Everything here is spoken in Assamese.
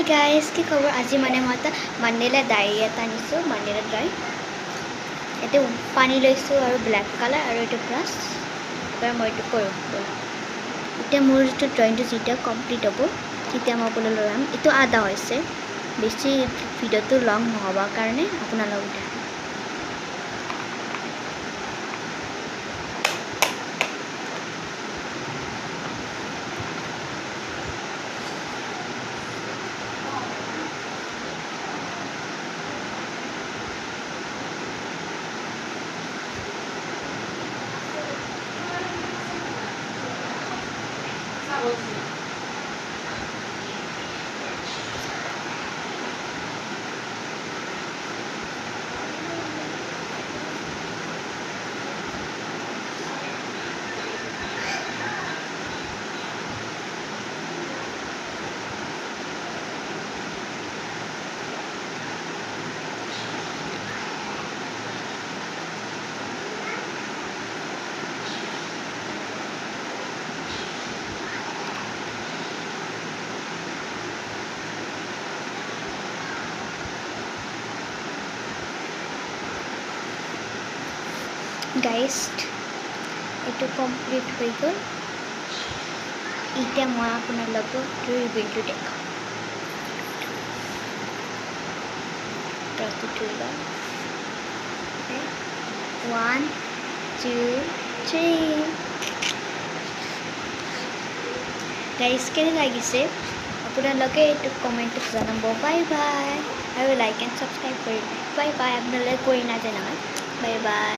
গাইজ কি খবৰ আজি মানে মই এটা মাণ্ডেলা ডায়েৰী এটা আনিছোঁ মাণ্ডেলা ড্ৰাই এইটো পানী লৈছোঁ আৰু ব্লেক কালাৰ আৰু এইটো ব্ৰাছ এবাৰ মই এইটো কৰোঁ এতিয়া মোৰ যিটো ড্ৰয়িংটো যেতিয়া কমপ্লিট হ'ব তেতিয়া মই আপোনালৈ লৈ আম এইটো আধা হৈছে বেছি ভিডিঅ'টো লং নহ'বৰ কাৰণে আপোনালোকক দেখাম গাইজ এইটো কমপ্লিট হৈ গ'ল এতিয়া মই আপোনালোকক ৰিভিউটো দেখাম ওৱান টু থ্ৰী গাইজ কেনে লাগিছে আপোনালোকে এইটো কমেণ্টত জনাব বাই বাই আৰু লাইক এণ্ড ছাবস্ক্ৰাইব কৰিব বাই বাই আপোনালোকে কৰি নাজানে নহয় বাই বাই